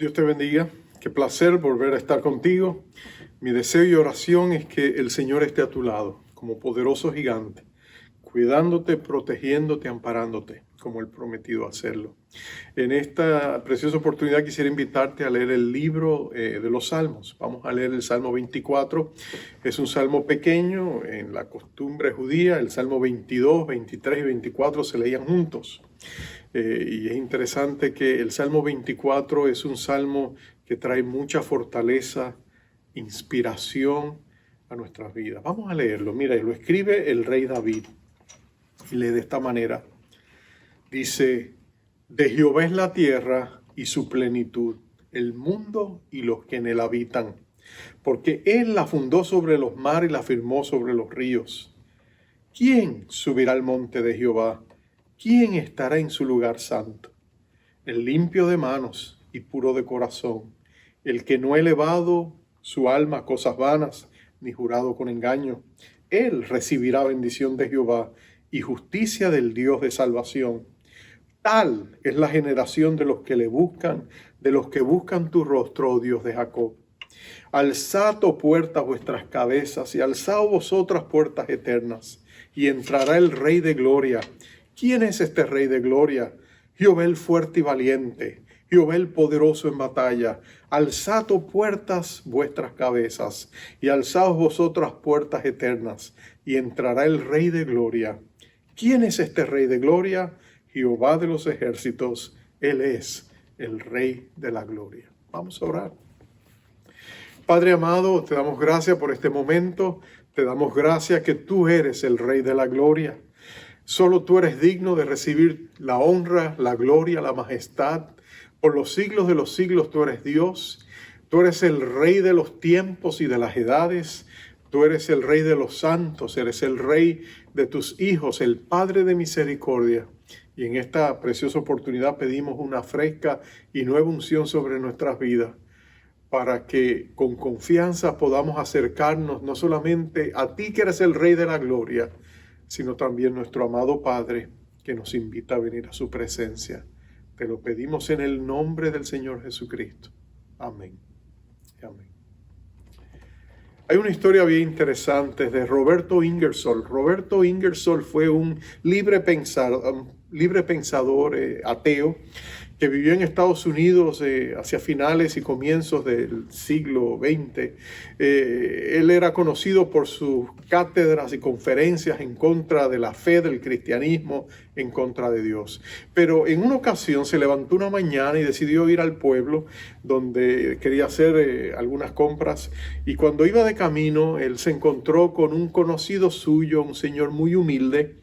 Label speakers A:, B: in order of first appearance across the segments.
A: Dios te bendiga. Qué placer volver a estar contigo. Mi deseo y oración es que el Señor esté a tu lado, como poderoso gigante, cuidándote, protegiéndote, amparándote, como Él prometido hacerlo. En esta preciosa oportunidad quisiera invitarte a leer el libro de los Salmos. Vamos a leer el Salmo 24. Es un salmo pequeño en la costumbre judía. El Salmo 22, 23 y 24 se leían juntos. Y es interesante que el Salmo 24 es un salmo que trae mucha fortaleza, inspiración a nuestras vidas. Vamos a leerlo. Mira, lo escribe el rey David y lee de esta manera. Dice: de Jehová es la tierra y su plenitud, el mundo y los que en él habitan. Porque él la fundó sobre los mares y la firmó sobre los ríos. ¿Quién subirá al monte de Jehová? ¿Quién estará en su lugar santo? El limpio de manos y puro de corazón, el que no ha elevado su alma a cosas vanas, ni jurado con engaño. Él recibirá bendición de Jehová y justicia del Dios de salvación. Tal es la generación de los que le buscan, de los que buscan tu rostro, oh Dios de Jacob. Alzad, oh puertas, vuestras cabezas, y alzad vosotras puertas eternas, y entrará el Rey de gloria. ¿Quién es este Rey de gloria? Jehová el fuerte y valiente, Jehová el poderoso en batalla. Alzad, oh puertas, vuestras cabezas, y alzad vosotras puertas eternas, y entrará el Rey de gloria. ¿Quién es este Rey de gloria? Jehová de los ejércitos, Él es el Rey de la gloria. Vamos a orar. Padre amado, te damos gracias por este momento. Te damos gracias que tú eres el Rey de la gloria. Solo tú eres digno de recibir la honra, la gloria, la majestad. Por los siglos de los siglos tú eres Dios. Tú eres el Rey de los tiempos y de las edades. Tú eres el Rey de los santos. Eres el Rey de tus hijos, el Padre de misericordia. Y en esta preciosa oportunidad pedimos una fresca y nueva unción sobre nuestras vidas, para que con confianza podamos acercarnos no solamente a ti que eres el Rey de la gloria, sino también nuestro amado Padre que nos invita a venir a su presencia. Te lo pedimos en el nombre del Señor Jesucristo. Amén. Amén. Hay una historia bien interesante de Roberto Ingersoll. Roberto Ingersoll fue un libre pensador ateo que vivió en Estados Unidos hacia finales y comienzos del siglo XX. Él era conocido por sus cátedras y conferencias en contra de la fe, del cristianismo, en contra de Dios. Pero en una ocasión se levantó una mañana y decidió ir al pueblo donde quería hacer algunas compras. Y cuando iba de camino, él se encontró con un conocido suyo, un señor muy humilde,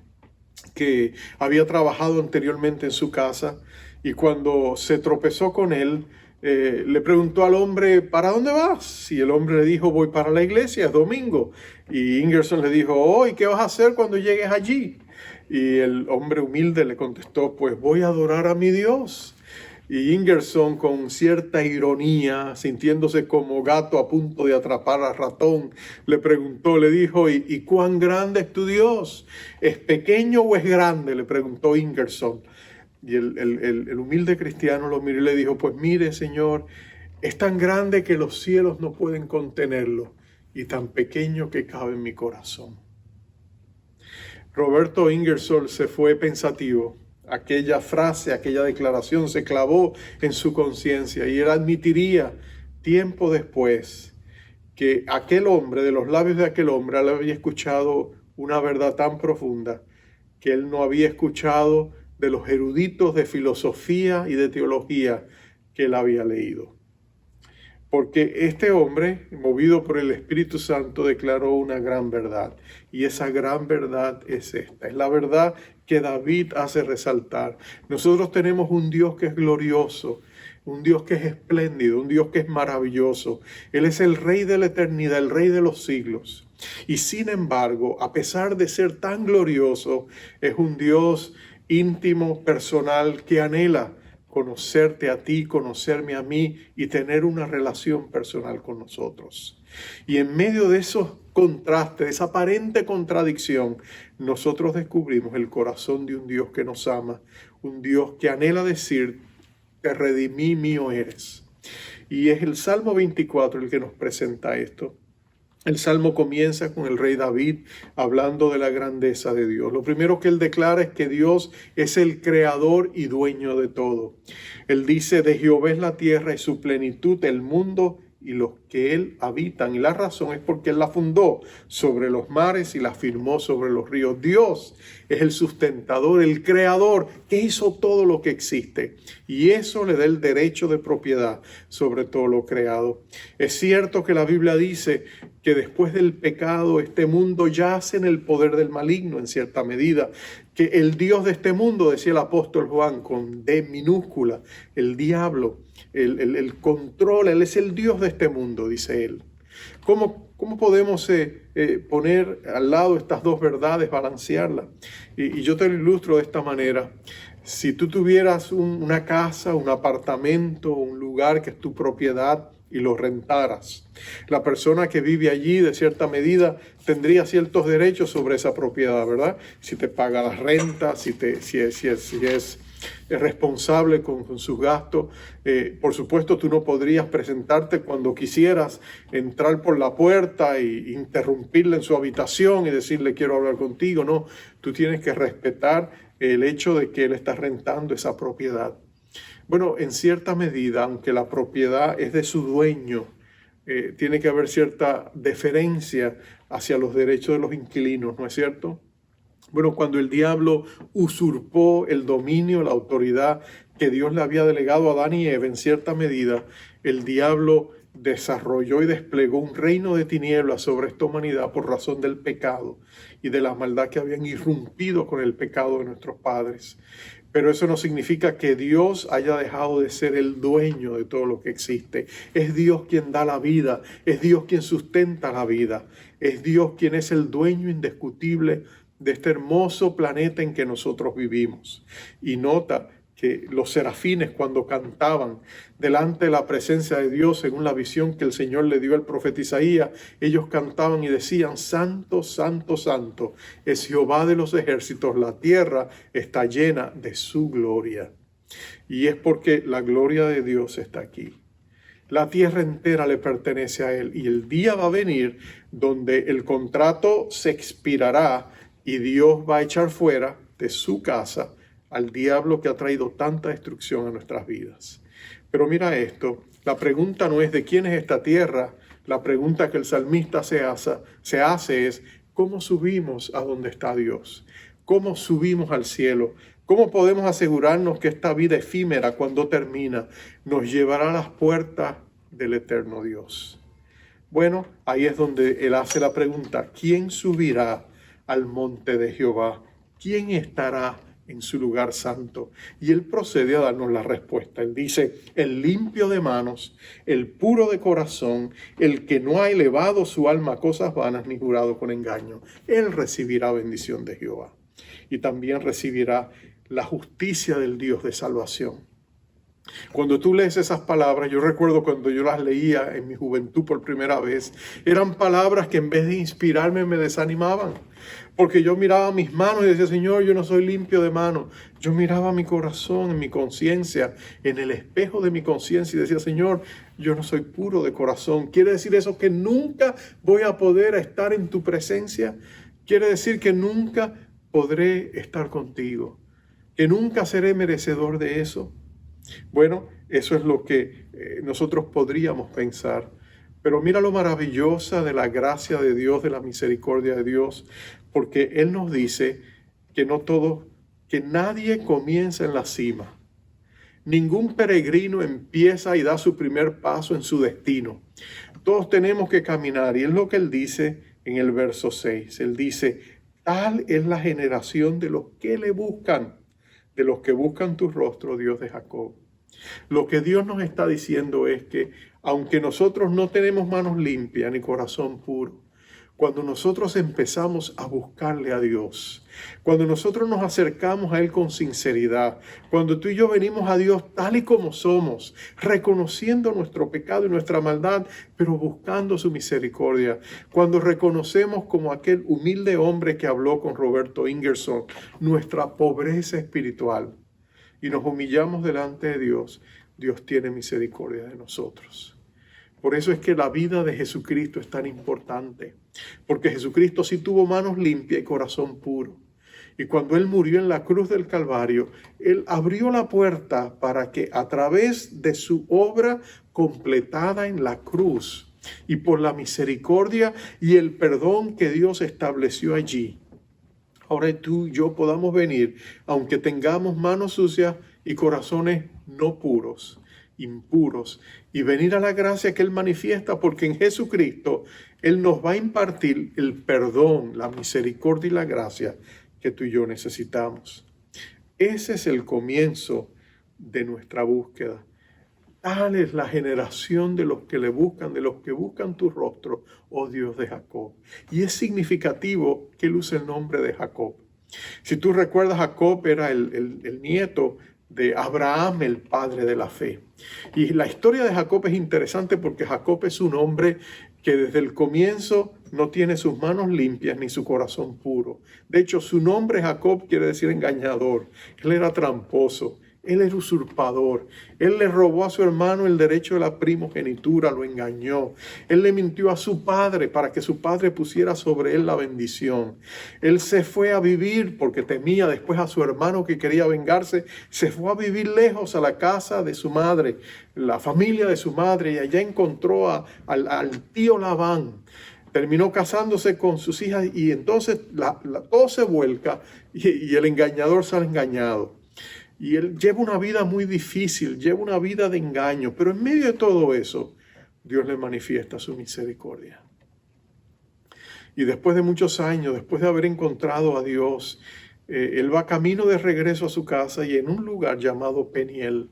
A: que había trabajado anteriormente en su casa. Y cuando se tropezó con él, le preguntó al hombre: ¿para dónde vas? Y el hombre le dijo: voy para la iglesia, es domingo. Y Ingersoll le dijo: oh, ¿y qué vas a hacer cuando llegues allí? Y el hombre humilde le contestó: pues voy a adorar a mi Dios. Y Ingersoll, con cierta ironía, sintiéndose como gato a punto de atrapar al ratón, le preguntó, le dijo: ¿y cuán grande es tu Dios? ¿Es pequeño o es grande?, le preguntó Ingersoll. Y el humilde cristiano lo miró y le dijo: pues mire, Señor, es tan grande que los cielos no pueden contenerlo, y tan pequeño que cabe en mi corazón. Roberto Ingersoll se fue pensativo. Aquella frase, aquella declaración se clavó en su conciencia, y él admitiría tiempo después que aquel hombre, de los labios de aquel hombre, él había escuchado una verdad tan profunda que él no había escuchado de los eruditos de filosofía y de teología que él había leído. Porque este hombre, movido por el Espíritu Santo, declaró una gran verdad. Y esa gran verdad es esta. Es la verdad que David hace resaltar. Nosotros tenemos un Dios que es glorioso, un Dios que es espléndido, un Dios que es maravilloso. Él es el Rey de la eternidad, el Rey de los siglos. Y sin embargo, a pesar de ser tan glorioso, es un Dios íntimo, personal, que anhela conocerte a ti, conocerme a mí y tener una relación personal con nosotros. Y en medio de esos contrastes, de esa aparente contradicción, nosotros descubrimos el corazón de un Dios que nos ama, un Dios que anhela decir: te redimí, mío eres. Y es el Salmo 24 el que nos presenta esto. El Salmo comienza con el rey David hablando de la grandeza de Dios. Lo primero que él declara es que Dios es el creador y dueño de todo. Él dice, de Jehová es la tierra y su plenitud, el mundo y los que él habitan. Y la razón es porque él la fundó sobre los mares y la firmó sobre los ríos. Dios es el sustentador, el creador, que hizo todo lo que existe. Y eso le da el derecho de propiedad sobre todo lo creado. Es cierto que la Biblia dice que después del pecado este mundo yace en el poder del maligno en cierta medida. Que el Dios de este mundo, decía el apóstol Juan con D minúscula, el diablo, el control, él es el Dios de este mundo, dice él. ¿Cómo podemos poner al lado estas dos verdades, balancearlas? Y yo te lo ilustro de esta manera. Si tú tuvieras una casa, un apartamento, un lugar que es tu propiedad y lo rentaras, la persona que vive allí de cierta medida tendría ciertos derechos sobre esa propiedad, ¿verdad? Si te paga las rentas, si es responsable con sus gastos. Por supuesto, tú no podrías presentarte cuando quisieras entrar por la puerta e interrumpirle en su habitación y decirle quiero hablar contigo. No, tú tienes que respetar el hecho de que él está rentando esa propiedad. Bueno, en cierta medida, aunque la propiedad es de su dueño, tiene que haber cierta deferencia hacia los derechos de los inquilinos, ¿no es cierto? Bueno, cuando el diablo usurpó el dominio, la autoridad que Dios le había delegado a Adán y Eva, en cierta medida, el diablo desarrolló y desplegó un reino de tinieblas sobre esta humanidad por razón del pecado y de la maldad que habían irrumpido con el pecado de nuestros padres. Pero eso no significa que Dios haya dejado de ser el dueño de todo lo que existe. Es Dios quien da la vida, es Dios quien sustenta la vida, es Dios quien es el dueño indiscutible de este hermoso planeta en que nosotros vivimos. Y nota que los serafines cuando cantaban delante de la presencia de Dios, según la visión que el Señor le dio al profeta Isaías, ellos cantaban y decían, Santo, Santo, Santo, es Jehová de los ejércitos, la tierra está llena de su gloria. Y es porque la gloria de Dios está aquí. La tierra entera le pertenece a Él y el día va a venir donde el contrato se expirará y Dios va a echar fuera de su casa al diablo que ha traído tanta destrucción a nuestras vidas. Pero mira esto, la pregunta no es de quién es esta tierra, la pregunta que el salmista se hace es, ¿cómo subimos a donde está Dios? ¿Cómo subimos al cielo? ¿Cómo podemos asegurarnos que esta vida efímera, cuando termina, nos llevará a las puertas del eterno Dios? Bueno, ahí es donde él hace la pregunta, ¿quién subirá al monte de Jehová? ¿Quién estará en su lugar santo? Y él procede a darnos la respuesta. Él dice, el limpio de manos, el puro de corazón, el que no ha elevado su alma a cosas vanas ni jurado con engaño, él recibirá bendición de Jehová. Y también recibirá la justicia del Dios de salvación. Cuando tú lees esas palabras, yo recuerdo cuando yo las leía en mi juventud por primera vez, eran palabras que en vez de inspirarme me desanimaban. Porque yo miraba mis manos y decía, Señor, yo no soy limpio de manos. Yo miraba mi corazón, en mi conciencia, en el espejo de mi conciencia y decía, Señor, yo no soy puro de corazón. ¿Quiere decir eso que nunca voy a poder estar en tu presencia? ¿Quiere decir que nunca podré estar contigo? ¿Que nunca seré merecedor de eso? Bueno, eso es lo que nosotros podríamos pensar. Pero mira lo maravillosa de la gracia de Dios, de la misericordia de Dios, porque Él nos dice que que nadie comienza en la cima. Ningún peregrino empieza y da su primer paso en su destino. Todos tenemos que caminar, y es lo que Él dice en el verso 6. Él dice, tal es la generación de los que le buscan, de los que buscan tu rostro, Dios de Jacob. Lo que Dios nos está diciendo es que aunque nosotros no tenemos manos limpias ni corazón puro, cuando nosotros empezamos a buscarle a Dios, cuando nosotros nos acercamos a Él con sinceridad, cuando tú y yo venimos a Dios tal y como somos, reconociendo nuestro pecado y nuestra maldad, pero buscando su misericordia, cuando reconocemos como aquel humilde hombre que habló con Roberto Ingersoll, nuestra pobreza espiritual, y nos humillamos delante de Dios, Dios tiene misericordia de nosotros. Por eso es que la vida de Jesucristo es tan importante, porque Jesucristo sí tuvo manos limpias y corazón puro. Y cuando Él murió en la cruz del Calvario, Él abrió la puerta para que a través de su obra completada en la cruz y por la misericordia y el perdón que Dios estableció allí, ahora tú y yo podamos venir, aunque tengamos manos sucias y corazones no puros, impuros, y venir a la gracia que Él manifiesta, porque en Jesucristo Él nos va a impartir el perdón, la misericordia y la gracia que tú y yo necesitamos. Ese es el comienzo de nuestra búsqueda. Tal es la generación de los que le buscan, de los que buscan tu rostro, oh Dios de Jacob. Y es significativo que Él use el nombre de Jacob. Si tú recuerdas, Jacob era el nieto de Abraham, el padre de la fe. Y la historia de Jacob es interesante porque Jacob es un hombre que desde el comienzo no tiene sus manos limpias ni su corazón puro. De hecho, su nombre Jacob quiere decir engañador. Él era tramposo. Él era usurpador. Él le robó a su hermano el derecho de la primogenitura, lo engañó. Él le mintió a su padre para que su padre pusiera sobre él la bendición. Él se fue a vivir porque temía después a su hermano que quería vengarse. Se fue a vivir lejos a la casa de su madre, la familia de su madre, y allá encontró al tío Labán. Terminó casándose con sus hijas y entonces todo se vuelca y el engañador sale engañado. Y él lleva una vida muy difícil, lleva una vida de engaño, pero en medio de todo eso, Dios le manifiesta su misericordia. Y después de muchos años, después de haber encontrado a Dios, él va camino de regreso a su casa y en un lugar llamado Peniel,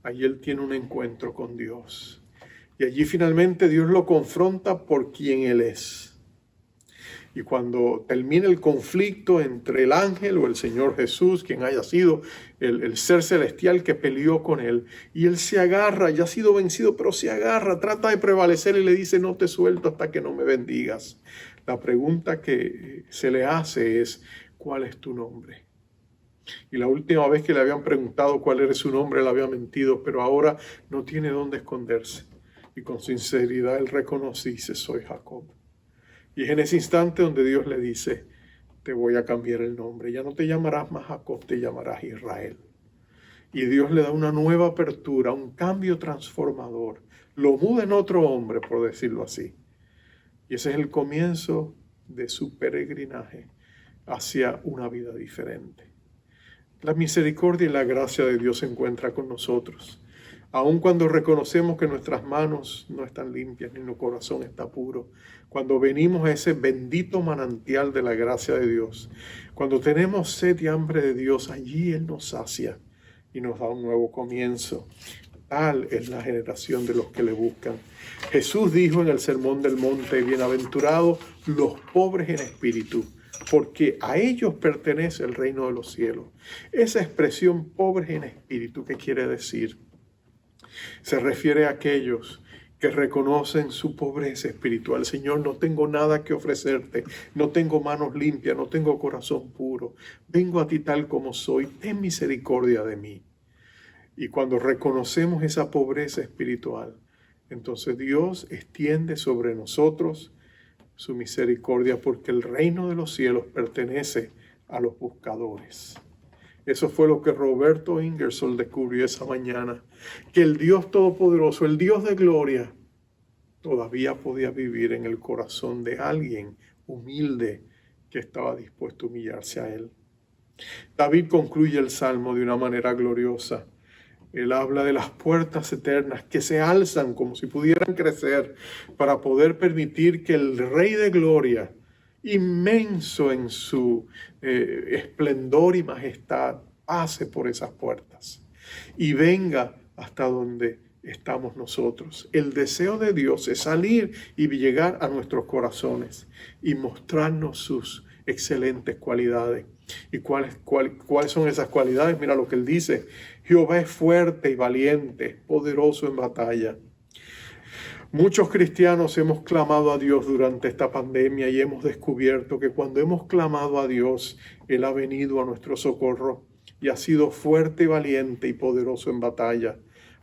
A: allí él tiene un encuentro con Dios. Y allí finalmente Dios lo confronta por quien él es. Y cuando termina el conflicto entre el ángel o el Señor Jesús, quien haya sido el ser celestial que peleó con él, y él se agarra, ya ha sido vencido, pero se agarra, trata de prevalecer y le dice, no te suelto hasta que no me bendigas. La pregunta que se le hace es, ¿cuál es tu nombre? Y la última vez que le habían preguntado cuál era su nombre, él había mentido, pero ahora no tiene dónde esconderse. Y con sinceridad él reconoce y dice, soy Jacob. Y es en ese instante donde Dios le dice, te voy a cambiar el nombre. Ya no te llamarás más Jacob, te llamarás Israel. Y Dios le da una nueva apertura, un cambio transformador. Lo muda en otro hombre, por decirlo así. Y ese es el comienzo de su peregrinaje hacia una vida diferente. La misericordia y la gracia de Dios se encuentra con nosotros. Aun cuando reconocemos que nuestras manos no están limpias ni nuestro corazón está puro, cuando venimos a ese bendito manantial de la gracia de Dios, cuando tenemos sed y hambre de Dios, allí Él nos sacia y nos da un nuevo comienzo. Tal es la generación de los que le buscan. Jesús dijo en el Sermón del Monte, bienaventurados los pobres en espíritu, porque a ellos pertenece el reino de los cielos. Esa expresión pobres en espíritu, ¿qué quiere decir? Se refiere a aquellos que reconocen su pobreza espiritual. Señor, no tengo nada que ofrecerte, no tengo manos limpias, no tengo corazón puro. Vengo a ti tal como soy, ten misericordia de mí. Y cuando reconocemos esa pobreza espiritual, entonces Dios extiende sobre nosotros su misericordia, porque el reino de los cielos pertenece a los buscadores. Eso fue lo que Roberto Ingersoll descubrió esa mañana, que el Dios Todopoderoso, el Dios de gloria, todavía podía vivir en el corazón de alguien humilde que estaba dispuesto a humillarse a él. David concluye el Salmo de una manera gloriosa. Él habla de las puertas eternas que se alzan como si pudieran crecer para poder permitir que el Rey de Gloria, inmenso en su esplendor y majestad, pase por esas puertas y venga hasta donde estamos nosotros. El deseo de Dios es salir y llegar a nuestros corazones y mostrarnos sus excelentes cualidades. ¿Y cuáles son esas cualidades? Mira lo que él dice. Jehová es fuerte y valiente, poderoso en batalla. Muchos cristianos hemos clamado a Dios durante esta pandemia y hemos descubierto que cuando hemos clamado a Dios, Él ha venido a nuestro socorro y ha sido fuerte y valiente y poderoso en batalla.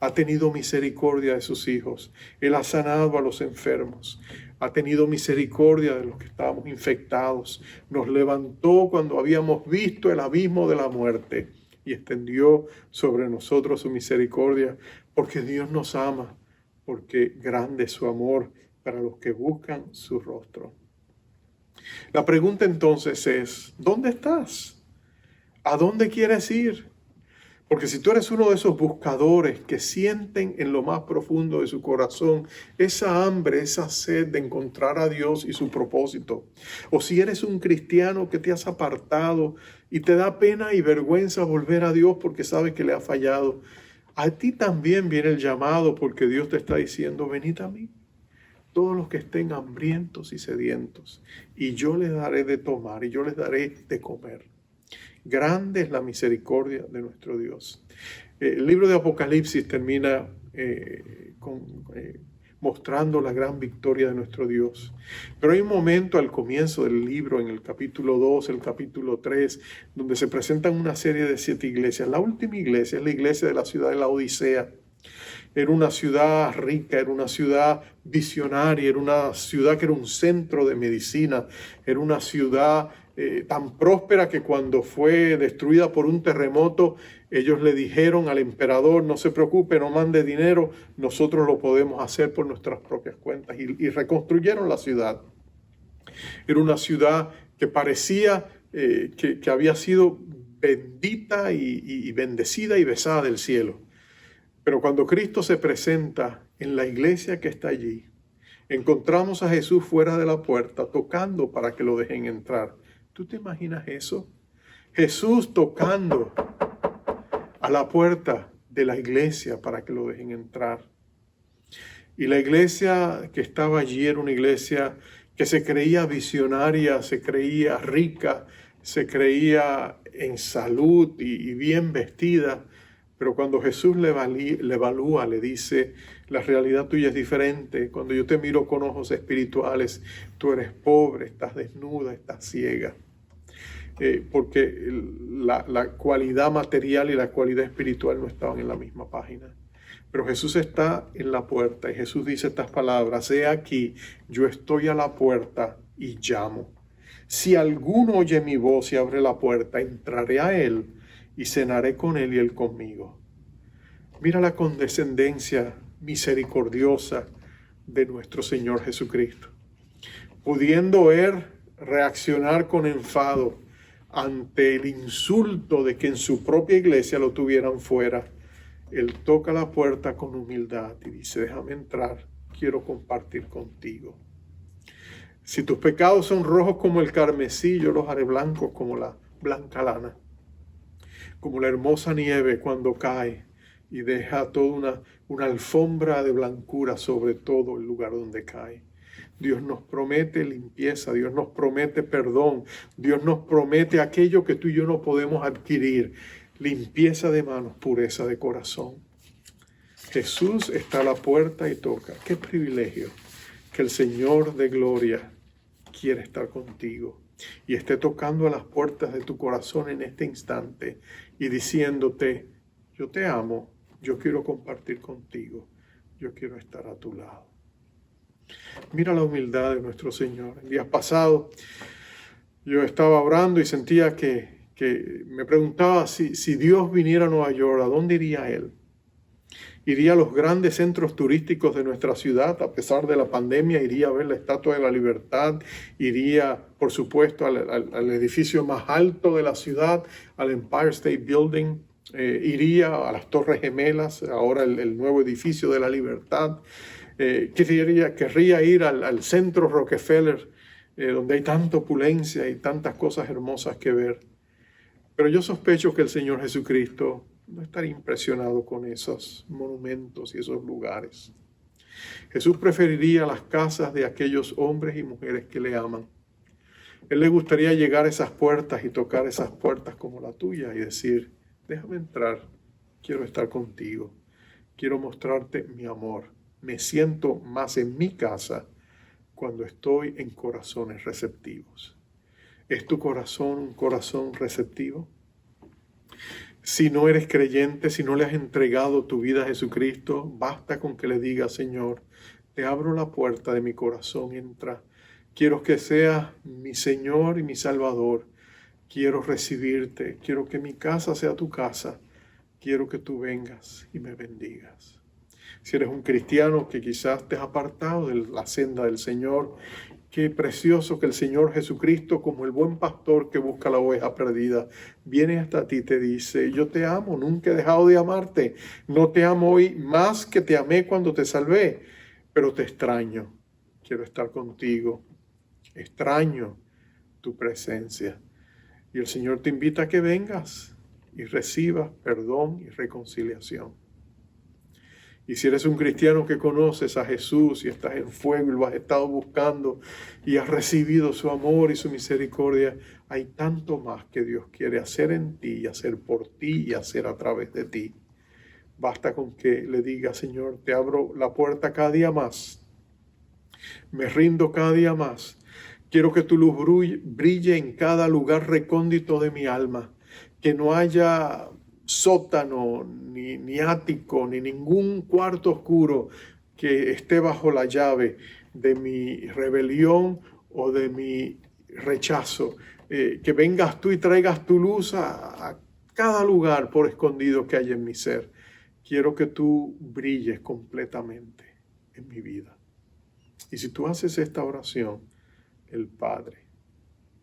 A: ha tenido misericordia de sus hijos. Él ha sanado a los enfermos, ha tenido misericordia de los que estábamos infectados. Nos levantó cuando habíamos visto el abismo de la muerte y extendió sobre nosotros su misericordia, porque Dios nos ama, porque grande es su amor para los que buscan su rostro. La pregunta entonces es, ¿dónde estás? ¿A dónde quieres ir? Porque si tú eres uno de esos buscadores que sienten en lo más profundo de su corazón esa hambre, esa sed de encontrar a Dios y su propósito, o si eres un cristiano que te has apartado y te da pena y vergüenza volver a Dios porque sabes que le ha fallado, a ti también viene el llamado porque Dios te está diciendo, venid a mí, todos los que estén hambrientos y sedientos, y yo les daré de tomar y yo les daré de comer. Grande es la misericordia de nuestro Dios. El libro de Apocalipsis termina mostrando la gran victoria de nuestro Dios. Pero hay un momento al comienzo del libro, en el capítulo 2, el capítulo 3, donde se presentan una serie de 7 iglesias. La última iglesia es la iglesia de la ciudad de la Odisea. Era una ciudad rica, era una ciudad visionaria, era una ciudad que era un centro de medicina, era una ciudad tan próspera que cuando fue destruida por un terremoto, ellos le dijeron al emperador, no se preocupe, no mande dinero, nosotros lo podemos hacer por nuestras propias cuentas. Y reconstruyeron la ciudad. Era una ciudad que parecía que había sido bendita y bendecida y besada del cielo. Pero cuando Cristo se presenta en la iglesia que está allí, encontramos a Jesús fuera de la puerta tocando para que lo dejen entrar. ¿Tú te imaginas eso? Jesús tocando a la puerta de la iglesia para que lo dejen entrar. Y la iglesia que estaba allí era una iglesia que se creía visionaria, se creía rica, se creía en salud y bien vestida. Pero cuando Jesús le evalúa, le dice, la realidad tuya es diferente. Cuando yo te miro con ojos espirituales, tú eres pobre, estás desnuda, estás ciega. Porque la cualidad material y la cualidad espiritual no estaban en la misma página. Pero Jesús está en la puerta y Jesús dice estas palabras, he aquí, yo estoy a la puerta y llamo. Si alguno oye mi voz y abre la puerta, entraré a él y cenaré con él y él conmigo. Mira la condescendencia misericordiosa de nuestro Señor Jesucristo. Pudiendo él reaccionar con enfado ante el insulto de que en su propia iglesia lo tuvieran fuera, él toca la puerta con humildad y dice, déjame entrar, quiero compartir contigo. Si tus pecados son rojos como el carmesí, yo los haré blancos como la blanca lana. Como la hermosa nieve cuando cae y deja toda una alfombra de blancura sobre todo el lugar donde cae. Dios nos promete limpieza, Dios nos promete perdón, Dios nos promete aquello que tú y yo no podemos adquirir, limpieza de manos, pureza de corazón. Jesús está a la puerta y toca. Qué privilegio que el Señor de gloria quiere estar contigo y esté tocando a las puertas de tu corazón en este instante y diciéndote, yo te amo, yo quiero compartir contigo, yo quiero estar a tu lado. Mira la humildad de nuestro Señor. En días pasados yo estaba orando y sentía que me preguntaba si Dios viniera a Nueva York, ¿a dónde iría Él? Iría a los grandes centros turísticos de nuestra ciudad, a pesar de la pandemia, iría a ver la Estatua de la Libertad, iría, por supuesto, al edificio más alto de la ciudad, al Empire State Building, iría a las Torres Gemelas, ahora el nuevo edificio de la Libertad, querría ir al centro Rockefeller, donde hay tanta opulencia y tantas cosas hermosas que ver. Pero yo sospecho que el Señor Jesucristo no estaría impresionado con esos monumentos y esos lugares. Jesús preferiría las casas de aquellos hombres y mujeres que le aman. Él le gustaría llegar a esas puertas y tocar esas puertas como la tuya y decir, déjame entrar, quiero estar contigo, quiero mostrarte mi amor. Me siento más en mi casa cuando estoy en corazones receptivos. ¿Es tu corazón un corazón receptivo? Si no eres creyente, si no le has entregado tu vida a Jesucristo, basta con que le digas: Señor, te abro la puerta de mi corazón, entra. Quiero que seas mi Señor y mi Salvador. Quiero recibirte, quiero que mi casa sea tu casa. Quiero que tú vengas y me bendigas. Si eres un cristiano que quizás te has apartado de la senda del Señor, qué precioso que el Señor Jesucristo, como el buen pastor que busca la oveja perdida, viene hasta ti y te dice: yo te amo, nunca he dejado de amarte. No te amo hoy más que te amé cuando te salvé, pero te extraño. Quiero estar contigo. Extraño tu presencia. Y el Señor te invita a que vengas y recibas perdón y reconciliación. Y si eres un cristiano que conoces a Jesús y estás en fuego y lo has estado buscando y has recibido su amor y su misericordia, hay tanto más que Dios quiere hacer en ti y hacer por ti y hacer a través de ti. Basta con que le digas: Señor, te abro la puerta cada día más. Me rindo cada día más. Quiero que tu luz brille en cada lugar recóndito de mi alma. Que no haya sótano, ni ático, ni ningún cuarto oscuro que esté bajo la llave de mi rebelión o de mi rechazo. Que vengas tú y traigas tu luz a cada lugar por escondido que hay en mi ser. Quiero que tú brilles completamente en mi vida. Y si tú haces esta oración, el Padre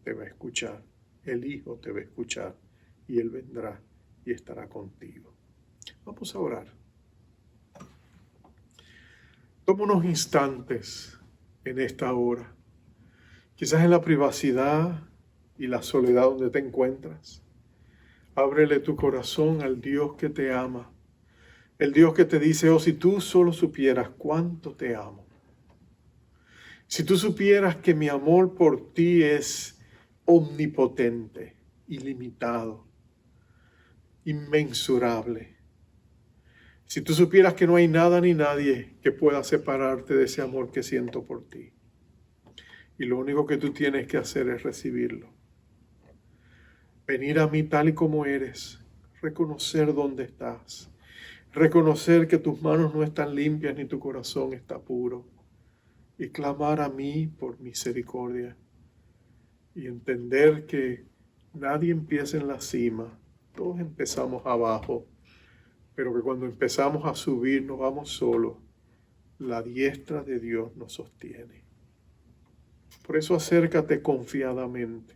A: te va a escuchar, el Hijo te va a escuchar y Él vendrá y estará contigo. Vamos a orar. Toma unos instantes en esta hora, quizás en la privacidad y la soledad donde te encuentras. Ábrele tu corazón al Dios que te ama, el Dios que te dice: oh, si tú solo supieras cuánto te amo. Si tú supieras que mi amor por ti es omnipotente, ilimitado, inmensurable. Si tú supieras que no hay nada ni nadie que pueda separarte de ese amor que siento por ti. Y lo único que tú tienes que hacer es recibirlo. Venir a mí tal y como eres, reconocer dónde estás, reconocer que tus manos no están limpias ni tu corazón está puro. Y clamar a mí por misericordia y entender que nadie empieza en la cima, todos empezamos abajo, pero que cuando empezamos a subir no vamos solos, la diestra de Dios nos sostiene. Por eso acércate confiadamente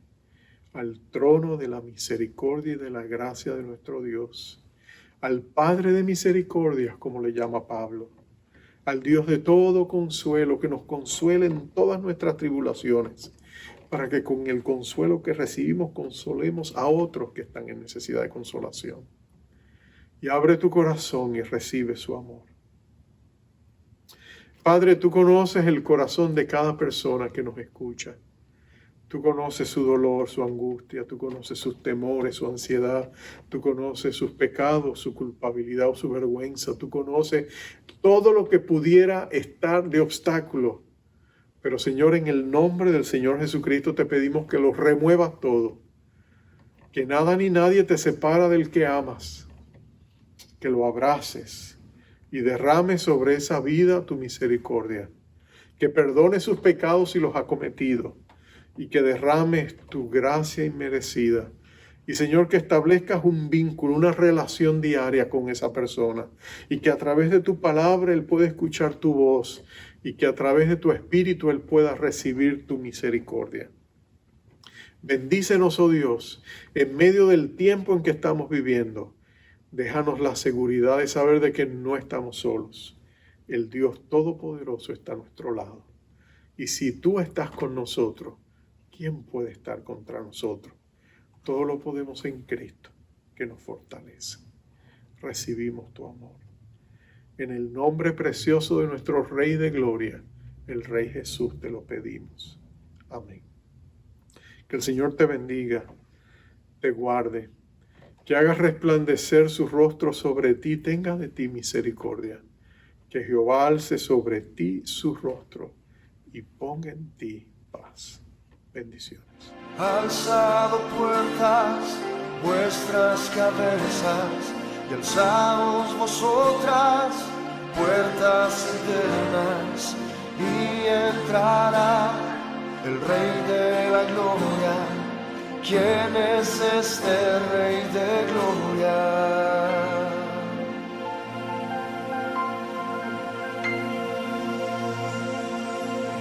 A: al trono de la misericordia y de la gracia de nuestro Dios, al Padre de misericordia, como le llama Pablo, al Dios de todo consuelo, que nos consuele en todas nuestras tribulaciones, para que con el consuelo que recibimos consolemos a otros que están en necesidad de consolación. Y abre tu corazón y recibe su amor. Padre, tú conoces el corazón de cada persona que nos escucha. Tú conoces su dolor, su angustia, tú conoces sus temores, su ansiedad, tú conoces sus pecados, su culpabilidad o su vergüenza, tú conoces todo lo que pudiera estar de obstáculo. Pero Señor, en el nombre del Señor Jesucristo te pedimos que lo remuevas todo, que nada ni nadie te separa del que amas, que lo abraces y derrames sobre esa vida tu misericordia, que perdones sus pecados si los ha cometido, y que derrames tu gracia inmerecida. Y Señor, que establezcas un vínculo, una relación diaria con esa persona. Y que a través de tu palabra Él pueda escuchar tu voz. Y que a través de tu espíritu Él pueda recibir tu misericordia. Bendícenos, oh Dios, en medio del tiempo en que estamos viviendo. Déjanos la seguridad de saber de que no estamos solos. El Dios Todopoderoso está a nuestro lado. Y si tú estás con nosotros, ¿quién puede estar contra nosotros? Todo lo podemos en Cristo, que nos fortalece. Recibimos tu amor. En el nombre precioso de nuestro Rey de Gloria, el Rey Jesús, te lo pedimos. Amén. Que el Señor te bendiga, te guarde, que haga resplandecer su rostro sobre ti, tenga de ti misericordia. Que Jehová alce sobre ti su rostro y ponga en ti paz. Bendiciones.
B: Alzado puertas vuestras cabezas y alzaos vosotras, puertas eternas, y entrará el Rey de la Gloria. ¿Quién es este Rey de Gloria?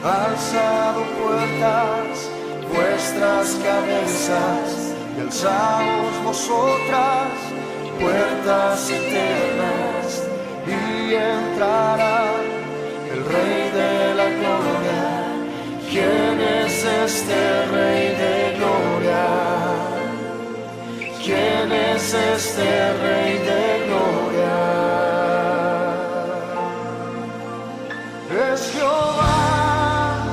B: Alzad puertas, vuestras cabezas, y alzaos vosotras, puertas eternas, y entrará el Rey de la Gloria. ¿Quién es este Rey de Gloria? ¿Quién es este Rey de Gloria? Es Jehová,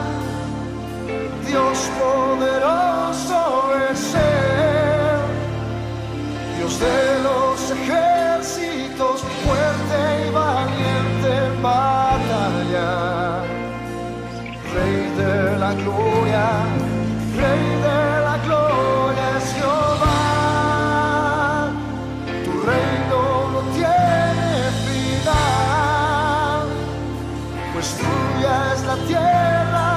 B: Dios poderoso es Él, Dios de los ejércitos, fuerte y valiente en batalla. Rey de la gloria, Rey de la gloria es Jehová. Tu reino no tiene final, pues tuya es la tierra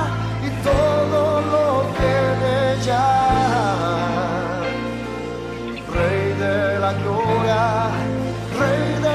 B: y todo lo que en ella. Rey de la gloria, Rey de